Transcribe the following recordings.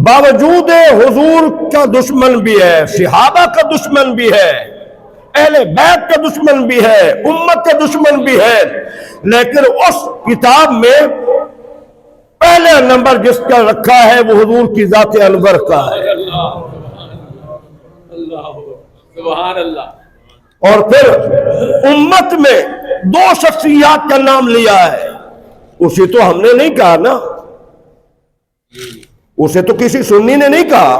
باوجود حضور کا دشمن بھی ہے، صحابہ کا دشمن بھی ہے، اہل بیت کا دشمن بھی ہے، امت کا دشمن بھی ہے، لیکن اس کتاب میں پہلا نمبر جس کا رکھا ہے وہ حضور کی ذات انور کا ہے۔ سبحان اللہ۔ اور پھر امت میں دو شخصیات کا نام لیا ہے، اسے تو ہم نے نہیں کہا نا، اسے تو کسی سنی نے نہیں کہا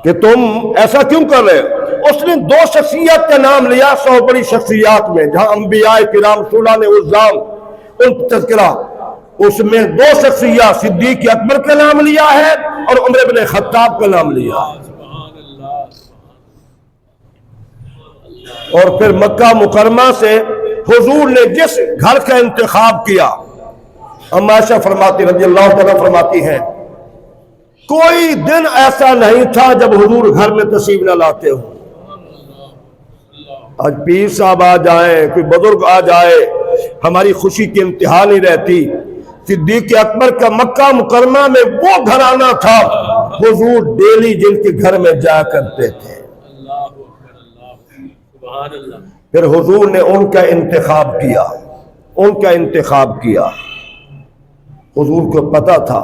کہ تم ایسا کیوں کر رہے ہو۔ اس نے دو شخصیت کا نام لیا 100 بڑی شخصیات میں، جہاں انبیاء کرام صلوات عظام ان تذکرہ، اس میں دو شخصیات صدیق اکبر کا نام لیا ہے اور عمر بن خطاب کا نام لیا ہے۔ اور پھر مکہ مکرمہ سے حضور نے جس گھر کا انتخاب کیا، اما عائشہ فرماتی رضی اللہ تعالیٰ فرماتی ہیں کوئی دن ایسا نہیں تھا جب حضور گھر میں تشریف نہ لاتے ہو۔ آج پیر صاحب آ جائیں، کوئی بزرگ آ جائے، ہماری خوشی کی انتہا نہیں رہتی۔ صدیق اکبر کا مکہ مکرمہ میں وہ گھرانہ تھا، حضور ڈیلی جن کے گھر میں جایا کرتے تھے۔ پھر حضور نے ان کا انتخاب کیا، ان کا انتخاب کیا۔ حضور کو پتا تھا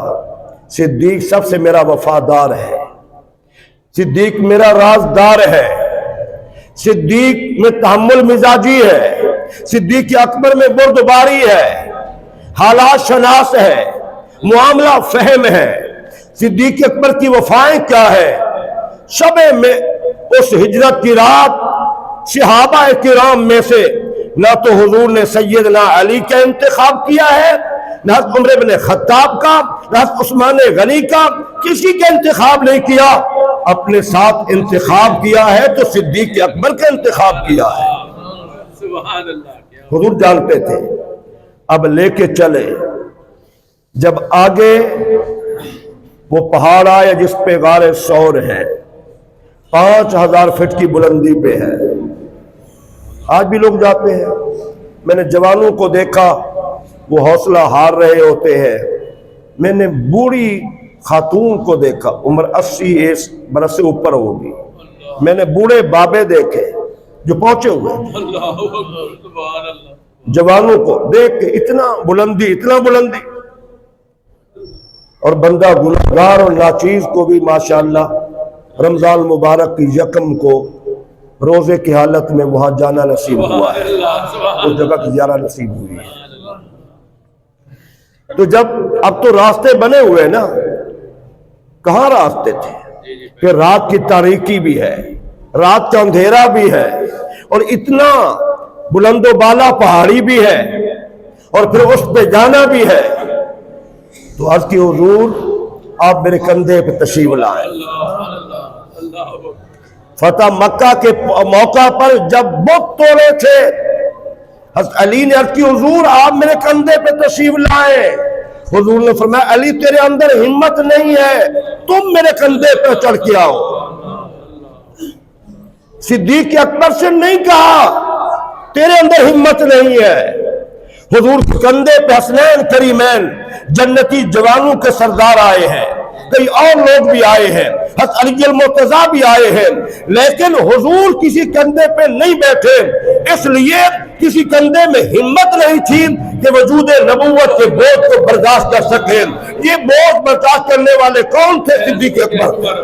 صدیق سب سے میرا وفادار ہے، صدیق میرا رازدار ہے، صدیق میں تحمل مزاجی ہے، صدیق اکبر میں بردباری ہے، حالات شناس ہے، معاملہ فہم ہے۔ صدیق اکبر کی وفائیں کیا ہے؟ شب میں اس ہجرت کی رات صحابہ کرام میں سے نہ تو حضور نے سیدنا علی کا انتخاب کیا ہے، نہ عمر بن خطاب کا، نہ عثمان غنی کا، کسی کا انتخاب نہیں کیا، اپنے ساتھ انتخاب کیا ہے تو صدیق اکبر کا انتخاب کیا ہے۔ سبحان اللہ۔ حضور جانتے تھے اب لے کے چلے، جب آگے وہ پہاڑ آئے جس پہ غار ثور ہے، 5000 فٹ کی بلندی پہ ہے، آج بھی لوگ جاتے ہیں۔ میں نے جوانوں کو دیکھا وہ حوصلہ ہار رہے ہوتے ہیں، میں نے بوڑھی خاتون کو دیکھا عمر 80 برس سے اوپر ہوگی، میں نے بوڑھے بابے دیکھے جو پہنچے ہوئے، جوانوں کو دیکھ کے اتنا بلندی، اتنا بلندی۔ اور بندہ گنہگار اور ناچیز کو بھی ماشاءاللہ رمضان مبارک کی یکم کو روزے کی حالت میں وہاں جانا نصیب ہوا ہے، اس جگہ کی زیارہ نصیب ہوئی ہے۔ تو جب اب تو راستے بنے ہوئے نا، کہاں راستے تھے؟ پھر رات کی تاریکی بھی ہے، رات کا اندھیرا بھی ہے، اور اتنا بلند و بالا پہاڑی بھی ہے، اور پھر اس پہ جانا بھی ہے۔ تو عرض کی حضور آپ میرے کندھے پہ تشریف لائیں۔ فتح مکہ کے موقع پر جب بت توڑے تھے، حضرت علی نے عرض کی حضور آپ میرے کندھے پہ تشریف لائیں۔ حضور نے فرمایا علی تیرے اندر ہمت نہیں ہے، تم میرے کندھے پہ چڑھ کے آؤ۔ صدیق اکبر سے نہیں کہا تیرے اندر ہمت نہیں ہے۔ حضور کے کندھے پہ حسنین کریمین جنتی جوانوں کے سردار آئے ہیں، کئی اور لوگ بھی آئے ہیں، حضرت علی المرتضیٰ بھی آئے ہیں، لیکن حضور کسی کندھے پہ نہیں بیٹھے، اس لیے کسی کندھے میں ہمت نہیں تھی کہ وجود نبوت کے بوجھ کو برداشت کر سکیں۔ یہ بوجھ برداشت کرنے والے کون تھے؟ صدیق اکبر۔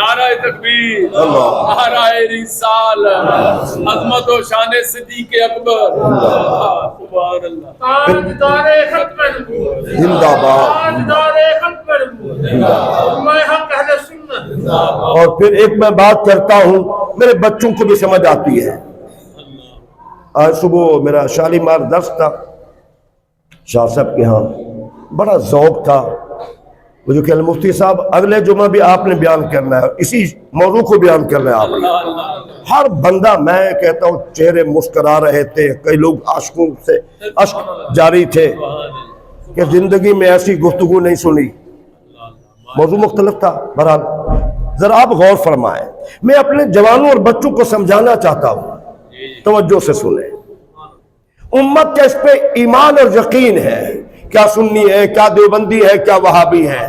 نعرہ تکبیر، نعرہ رسالت، عظمت و شان صدیق اکبر، سبحان اللہ۔ تاجدار ختم نبوت، زندہ باد، تاجدار ختم نبوت، میں حق اہل سنت۔ اور پھر ایک میں بات کرتا ہوں میرے بچوں کو بھی سمجھ آتی ہے۔ آج صبح میرا شالیمار درس تھا شاہ صاحب کے ہاں، بڑا ذوق تھا۔ وہ جو کہ المفتی صاحب اگلے جمعہ بھی آپ نے بیان کرنا ہے، اسی موضوع کو بیان کرنا ہے آپ نے۔ ہر بندہ، میں کہتا ہوں چہرے مسکرا رہے تھے، کئی لوگ عاشقوں سے اشک جاری تھے کہ زندگی میں ایسی گفتگو نہیں سنی۔ موضوع مختلف تھا، بہرحال ذرا آپ غور فرمائیں۔ میں اپنے جوانوں اور بچوں کو سمجھانا چاہتا ہوں، توجہ سے سنیں۔ امت کا اس پہ ایمان اور یقین ہے، کیا سنی ہے، کیا دیوبندی ہے، کیا وہابی ہے،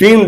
3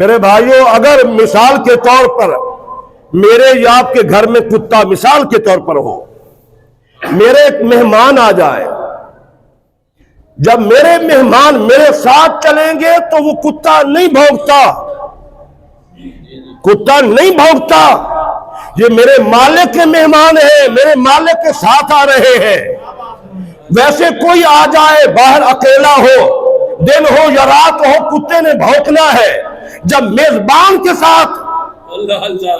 میرے بھائیوں، اگر مثال کے طور پر میرے یا آپ کے گھر میں کتا مثال کے طور پر ہو، میرے ایک مہمان آ جائے، جب میرے مہمان میرے ساتھ چلیں گے تو وہ کتا نہیں بھونکتا، کتا نہیں بھونکتا، یہ میرے مالک کے مہمان ہیں، میرے مالک کے ساتھ آ رہے ہیں۔ ویسے کوئی آ جائے باہر اکیلا ہو، دن ہو یا رات ہو، کتے نے بھونکنا ہے۔ جب میزبان کے ساتھ،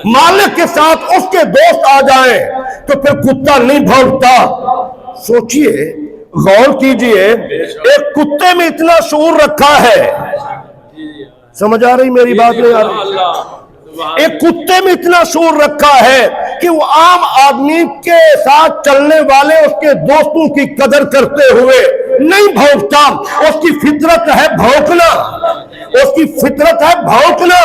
مالک کے ساتھ اس کے دوست آ جائیں تو پھر کتا نہیں بھونکتا۔ سوچئے، غور کیجئے، ایک کتے میں اتنا شعور رکھا ہے، سمجھ آ رہی میری بات نہیں آ رہی؟ ایک کتے میں اتنا شعور رکھا ہے کہ وہ عام آدمی کے ساتھ چلنے والے اس کے دوستوں کی قدر کرتے ہوئے نہیں بھونکتا۔ اس کی فطرت ہے بھونکنا، اس کی فطرت ہے بھونکنا،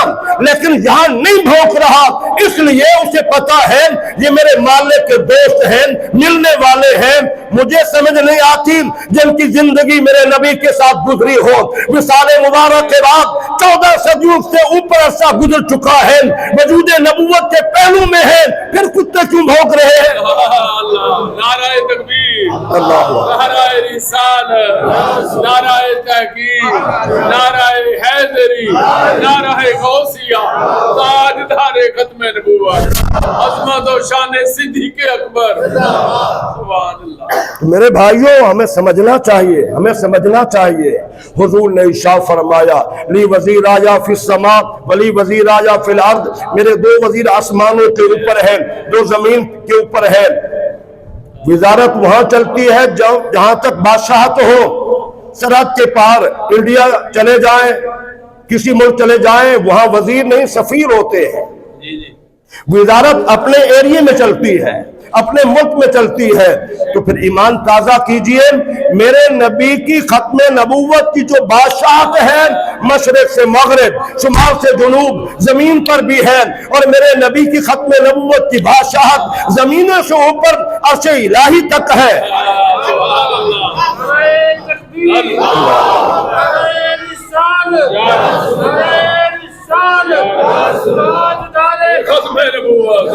لیکن یہاں نہیں بھونک رہا، اس لیے اسے پتا ہے یہ میرے مالک کے دوست ہیں، ملنے والے ہیں۔ مجھے سمجھ نہیں آتی جن کی زندگی میرے نبی کے ساتھ گزری ہو، وصال مبارک کے بعد 14 صدیوں سے اوپر عرصہ گزر چکا ہے، وجود نبوت کے پہلو میں ہے، پھر کتے کیوں بھونک رہے ہیں؟ نعرہ تکبیر، اللہ نعرہ رسالت، نعرہ تحقیق، نعرہ حیدری، نعرہ غوثیہ، تاجدار ختم نبوت، عظمت و شان صدیق اکبر۔ سبحان اللہ۔ میرے بھائیوں، ہمیں سمجھنا چاہیے، ہمیں سمجھنا چاہیے۔ حضور نے ارشاد فرمایا، لی وزیر آیا فی السماء ولی وزیر آیا فی الارض، میرے 2 وزیر آسمانوں کے اوپر ہیں، 2 زمین کے اوپر ہیں۔ وزارت وہاں چلتی ہے جہاں تک بادشاہت ہو، سرحد کے پار انڈیا چلے جائیں، کسی ملک چلے جائیں، وہاں وزیر نہیں سفیر ہوتے ہیں۔ وزارت اپنے ایریے میں چلتی ہے، اپنے ملک میں چلتی ہے۔ تو پھر ایمان تازہ کیجئے، میرے نبی کی ختم نبوت کی جو بادشاہت ہے، مشرق سے مغرب، شمال سے جنوب، زمین پر بھی ہے، اور میرے نبی کی ختم نبوت کی بادشاہت زمینوں سے اوپر عرش الہی تک ہے۔ ختم نبوت،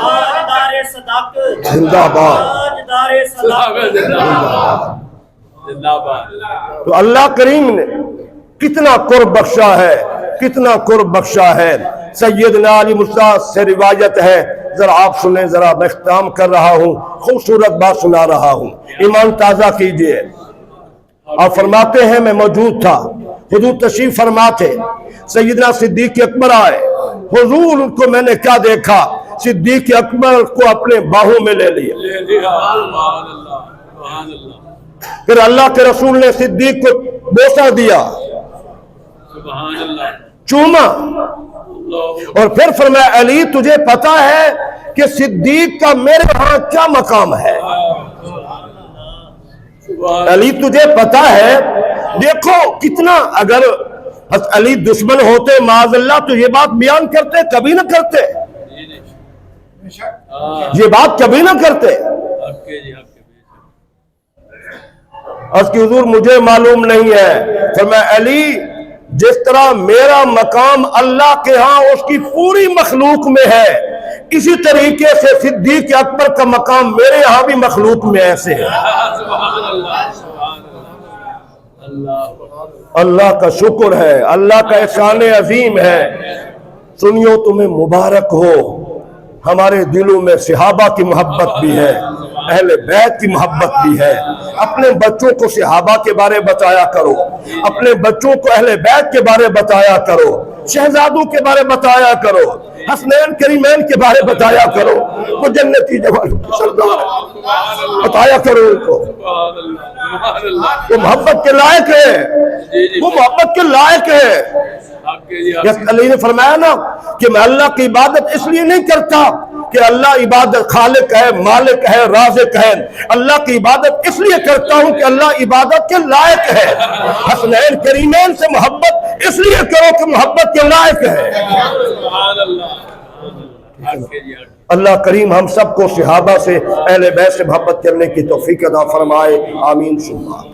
تاجدار صداقت، زندہ باد۔ تاجدار صداقت، زندہ باد۔ تو اللہ کریم نے کتنا قرب بخشا ہے، کتنا قرب بخشا ہے۔ سیدنا علی مرتضیٰ سے روایت ہے، ذرا آپ سنیں، ذرا میں اختتام کر رہا ہوں، خوبصورت بات سنا رہا ہوں، ایمان تازہ کیجئے۔ آپ فرماتے ہیں میں موجود تھا، حضور تشریف فرما تھے، سیدنا صدیق اکبر آئے، حضور ان کو میں نے کیا دیکھا، صدیق اکبر کو اپنے باہوں میں لے لیا۔ پھر اللہ کے رسول نے صدیق کو بوسہ دیا، چوما، اور پھر فرمایا علی تجھے پتا ہے کہ صدیق کا میرے ہاں کیا مقام ہے؟ علی تجھے پتا ہے؟ دیکھو کتنا، اگر علی دشمن ہوتے معاذ اللہ تو یہ بات بیان کرتے؟ کبھی نہ کرتے، یہ بات کبھی نہ کرتے۔ اس کی حضور مجھے معلوم نہیں ہے، فرمایا علی جس طرح میرا مقام اللہ کے ہاں اس کی پوری مخلوق میں ہے، اسی طریقے سے صدیق اکبر کا مقام میرے یہاں بھی مخلوق میں ایسے ہے۔ اللہ کا شکر ہے، اللہ کا احسان عظیم ہے۔ سنیو تمہیں مبارک ہو، ہمارے دلوں میں صحابہ کی محبت بھی ہے، اہل بیت کی محبت بھی ہے۔ اپنے بچوں کو صحابہ کے بارے بتایا کرو، اپنے بچوں کو اہل بیت کے بارے بتایا کرو، شہزادوں کے بارے بتایا کرو، حسنین کریمین کے بارے بتایا کرو، وہ جنتی جوانوں کی سردار ہے، بتایا کرو ان کو۔ وہ محبت کے لائق ہے، وہ محبت کے لائق ہے۔ علی نے فرمایا نا کہ میں اللہ کی عبادت اس لیے نہیں کرتا کہ اللہ عبادت خالق ہے، مالک ہے، رازق ہے، اللہ کی عبادت اس لیے کرتا ہوں کہ اللہ عبادت کے لائق ہے۔ حسنین کریمین سے محبت اس لیے کرو کہ محبت کے لائق ہے۔ اللہ کریم ہم سب کو صحابہ سے، اہل بیت سے محبت کرنے کی توفیق عطا فرمائے، آمین ثم آمین۔